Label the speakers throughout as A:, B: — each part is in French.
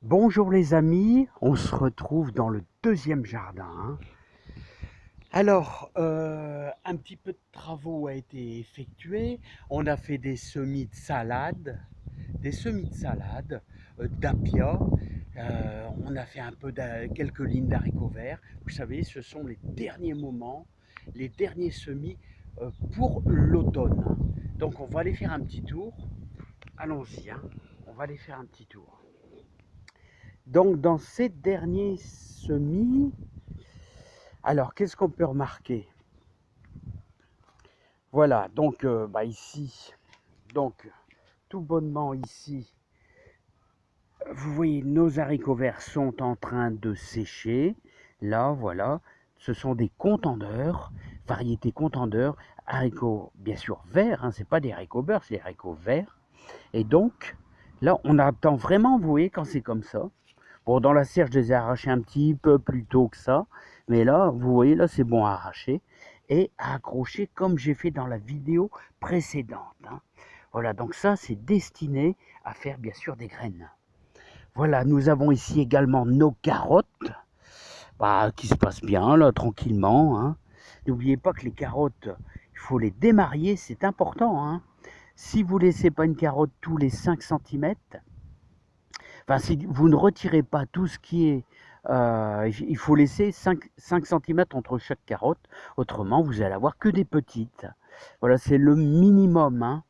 A: Bonjour les amis, on se retrouve dans le deuxième jardin. Alors, un petit peu de travaux a été effectué. On a fait des semis de salade, d'apia. On a fait quelques lignes d'haricots verts. Vous savez, ce sont les derniers moments, les derniers semis pour l'automne. Donc, on va aller faire un petit tour. Allons-y, hein. On va aller faire un petit tour. Donc, dans ces derniers semis, alors qu'est-ce qu'on peut remarquer? Voilà, donc ici, donc tout bonnement ici, vous voyez, nos haricots verts sont en train de sécher. Là, voilà, ce sont des contendeurs, variétés contendeurs, haricots bien sûr verts, hein, c'est pas des haricots beurre, c'est des haricots verts. Et donc, là, on attend vraiment, vous voyez, quand c'est comme ça. Bon, dans la serre, je les ai arrachés un petit peu plus tôt que ça. Mais là, vous voyez, là, c'est bon à arracher et à accrocher comme j'ai fait dans la vidéo précédente, hein. Voilà, donc ça, c'est destiné à faire bien sûr des graines. Voilà, nous avons ici également nos carottes, qui se passent bien, là, tranquillement, hein. N'oubliez pas que les carottes, il faut les démarier, c'est important, hein. Si vous ne laissez pas une carotte tous les 5 centimètres, enfin, si vous ne retirez pas tout ce qui est... il faut laisser 5 cm entre chaque carotte, autrement vous allez avoir que des petites. Voilà, c'est le minimum, hein.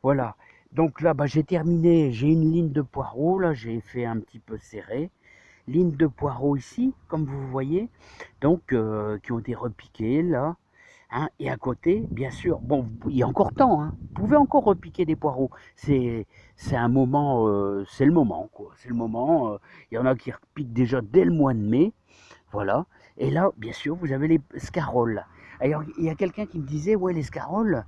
A: Voilà, donc là, j'ai terminé, j'ai une ligne de poireaux, là j'ai fait un petit peu serré. Ligne de poireaux ici, comme vous voyez, donc qui ont été repiquées là. Hein, et à côté, bien sûr, bon, il y a encore temps, hein, vous pouvez encore repiquer des poireaux. C'est un moment, c'est le moment, quoi. C'est le moment. Il y en a qui repiquent déjà dès le mois de mai, voilà. Et là, bien sûr, vous avez les scaroles. Alors, il y a quelqu'un qui me disait, ouais, les scaroles,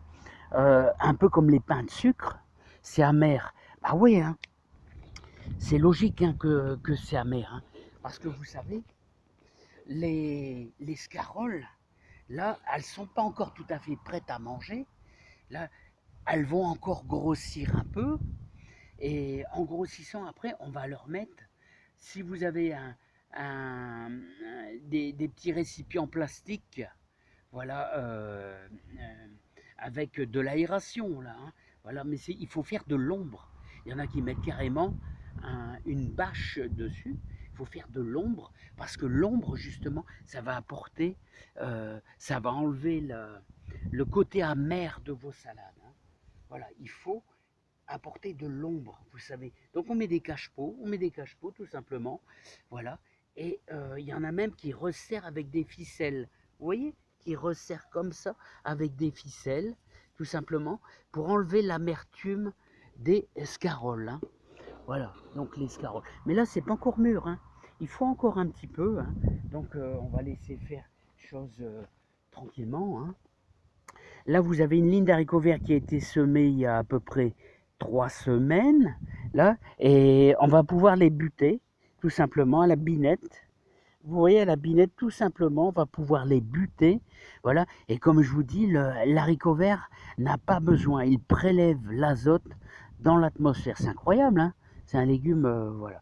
A: un peu comme les pains de sucre, c'est amer. Bah oui, hein, c'est logique hein, que c'est amer, hein, parce que vous savez, les scaroles, là, elles sont pas encore tout à fait prêtes à manger. Là, elles vont encore grossir un peu. Et en grossissant, après, on va leur mettre, si vous avez des petits récipients plastiques, voilà, avec de l'aération, là, hein, voilà, mais il faut faire de l'ombre. Il y en a qui mettent carrément une bâche dessus. Il faut faire de l'ombre parce que l'ombre, justement, ça va apporter, ça va enlever le côté amer de vos salades, hein. Voilà, il faut apporter de l'ombre, vous savez. Donc on met des cache-pots tout simplement, voilà. Et il y en a même qui resserrent avec des ficelles, vous voyez, qui resserrent comme ça avec des ficelles, tout simplement, pour enlever l'amertume des scaroles, hein. Voilà, donc les scaroles. Mais là, c'est pas encore mûr, hein. Il faut encore un petit peu, hein. Donc on va laisser faire les choses tranquillement, hein. Là, vous avez une ligne d'haricots verts qui a été semée il y a à peu près 3 semaines, là, et on va pouvoir les buter, tout simplement, à la binette. Vous voyez, à la binette, tout simplement, on va pouvoir les buter, voilà. Et comme je vous dis, l'haricot vert n'a pas besoin, il prélève l'azote dans l'atmosphère. C'est incroyable, hein. C'est un légume, voilà,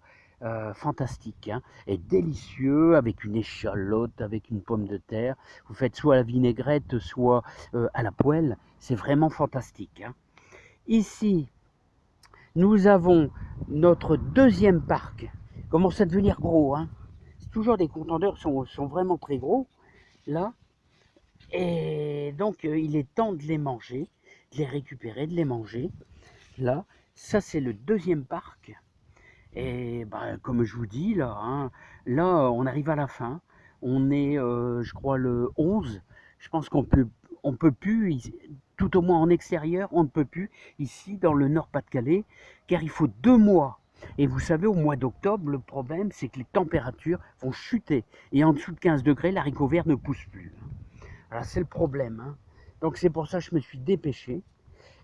A: fantastique, hein, et délicieux, avec une échalote, avec une pomme de terre. Vous faites soit à la vinaigrette, soit à la poêle. C'est vraiment fantastique, hein. Ici, nous avons notre deuxième parc. Il commence à devenir gros, hein. C'est toujours des contendeurs sont vraiment très gros, là. Et donc, il est temps de les manger, de les récupérer, de les manger. Là, ça c'est le deuxième parc. Et comme je vous dis, là, hein, là, on arrive à la fin. On est, je crois, le 11. Je pense on peut plus, tout au moins en extérieur, on ne peut plus, ici, dans le Nord-Pas-de-Calais, car il faut 2 mois. Et vous savez, au mois d'octobre, le problème, c'est que les températures vont chuter. Et en dessous de 15 degrés, l'haricot vert ne pousse plus. Alors, c'est le problème, hein. Donc, c'est pour ça que je me suis dépêché.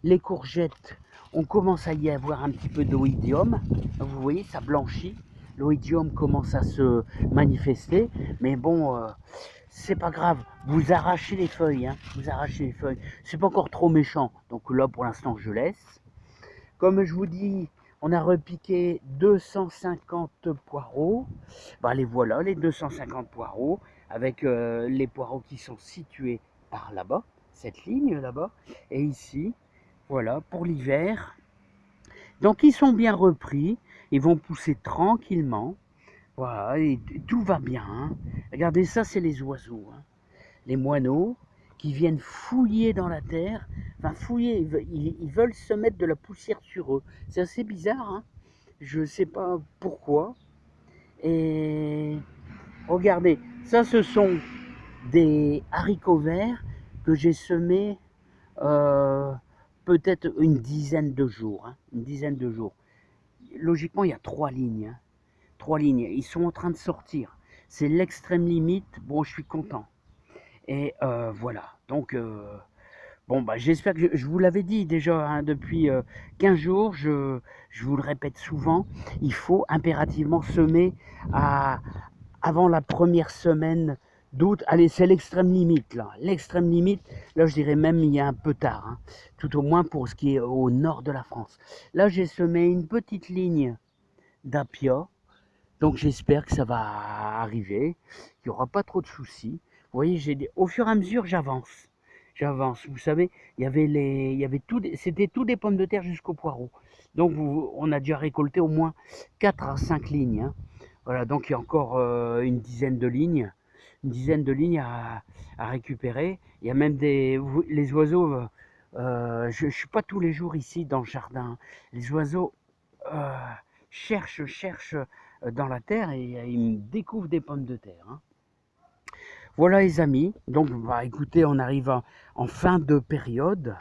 A: Les courgettes, on commence à y avoir un petit peu d'oïdium. Vous voyez, ça blanchit. L'oïdium commence à se manifester. Mais bon, c'est pas grave. Vous arrachez les feuilles, hein. Vous arrachez les feuilles. C'est pas encore trop méchant. Donc là, pour l'instant, je laisse. Comme je vous dis, On a repiqué 250 poireaux. Bah, les voilà, les 250 poireaux, avec les poireaux qui sont situés par là-bas, cette ligne là-bas, et ici, voilà, pour l'hiver. Donc ils sont bien repris, ils vont pousser tranquillement. Voilà, et tout va bien, hein. Regardez ça, c'est les oiseaux, hein. Les moineaux qui viennent fouiller dans la terre, enfin fouiller, ils veulent se mettre de la poussière sur eux. C'est assez bizarre, hein. Je ne sais pas pourquoi. Et regardez, ça ce sont des haricots verts que j'ai semés euh, peut-être une dizaine de jours, hein, une dizaine de jours. Logiquement, il y a 3 lignes, hein. 3 lignes, ils sont en train de sortir. C'est l'extrême limite. Bon, je suis content. Et voilà. Donc, bon, bah, j'espère que je vous l'avais dit déjà, hein, depuis 15 jours. Je vous le répète souvent. Il faut impérativement semer à, avant la première semaine d'août. Allez, c'est l'extrême limite là. L'extrême limite, là je dirais même il y a un peu tard, hein, tout au moins pour ce qui est au nord de la France. Là j'ai semé une petite ligne d'apia. Donc j'espère que ça va arriver, qu'il n'y aura pas trop de soucis. Vous voyez, au fur et à mesure, j'avance. J'avance. Vous savez, il y avait tout, c'était tout des pommes de terre jusqu'aux poireaux. Donc on a déjà récolté au moins 4 à 5 lignes, hein. Voilà, donc il y a encore une dizaine de lignes à récupérer. Il y a même les oiseaux. Je ne suis pas tous les jours ici dans le jardin. Les oiseaux euh, cherchent dans la terre et ils découvrent des pommes de terre, hein. Voilà les amis, donc bah, écoutez, on arrive en fin de période.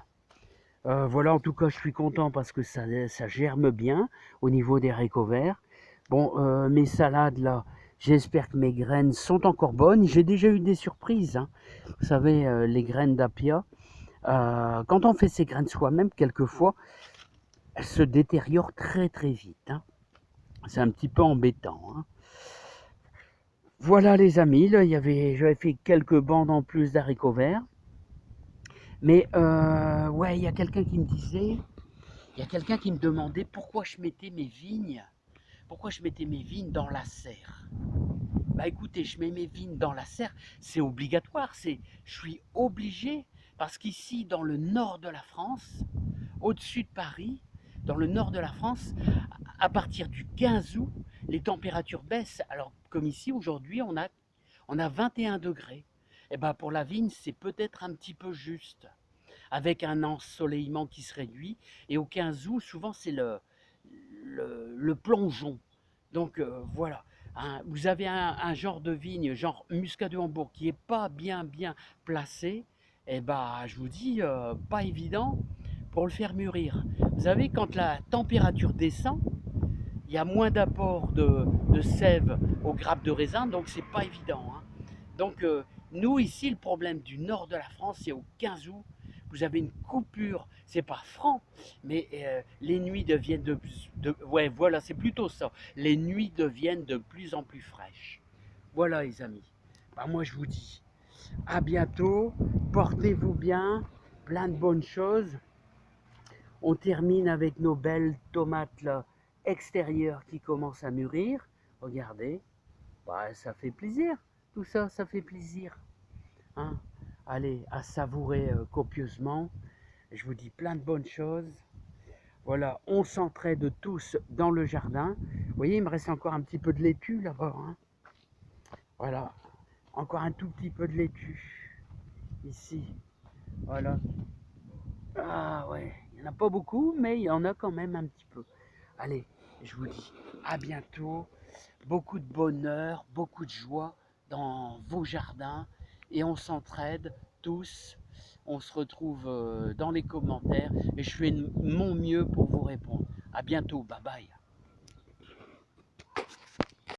A: Voilà, en tout cas, je suis content parce que ça germe bien au niveau des haricots verts. Bon, mes salades là, j'espère que mes graines sont encore bonnes. J'ai déjà eu des surprises, hein. Vous savez, les graines d'apia, quand on fait ces graines soi-même, quelquefois, elles se détériorent très très vite, hein. C'est un petit peu embêtant, hein. Voilà les amis, là, j'avais fait quelques bandes en plus d'haricots verts. Mais ouais, il y a quelqu'un qui me demandait pourquoi je mettais mes vignes dans la serre. Bah écoutez, je mets mes vignes dans la serre, c'est obligatoire, je suis obligé, parce qu'ici, dans le nord de la France, au-dessus de Paris, dans le nord de la France, à partir du 15 août, les températures baissent. Alors, comme ici, aujourd'hui, on a 21 degrés. Et ben pour la vigne, c'est peut-être un petit peu juste, avec un ensoleillement qui se réduit. Et au 15 août, souvent, c'est le plongeon. Donc, voilà. Hein, vous avez un genre de vigne, genre Muscat de Hambourg, qui n'est pas bien placé. Et ben, je vous dis, pas évident pour le faire mûrir. Vous savez, quand la température descend, il y a moins d'apport de sève aux grappes de raisin, donc c'est pas évident, hein. Donc nous ici, le problème du nord de la France, c'est au 15 août, vous avez une coupure, c'est pas franc, mais les nuits deviennent ouais, voilà, c'est plutôt ça. Les nuits deviennent de plus en plus fraîches. Voilà les amis. Bah, moi je vous dis à bientôt, portez-vous bien, plein de bonnes choses. On termine avec nos belles tomates là, extérieures qui commencent à mûrir. Regardez, bah, ça fait plaisir. Tout ça, ça fait plaisir, hein. Allez, à savourer copieusement. Je vous dis plein de bonnes choses. Voilà, on s'entraide tous dans le jardin. Vous voyez, il me reste encore un petit peu de laitue là-bas, hein. Voilà, encore un tout petit peu de laitue ici. Voilà. Ah ouais, il n'y en a pas beaucoup, mais il y en a quand même un petit peu. Allez, je vous dis à bientôt. Beaucoup de bonheur, beaucoup de joie dans vos jardins. Et on s'entraide tous. On se retrouve dans les commentaires. Et je fais mon mieux pour vous répondre. À bientôt. Bye bye.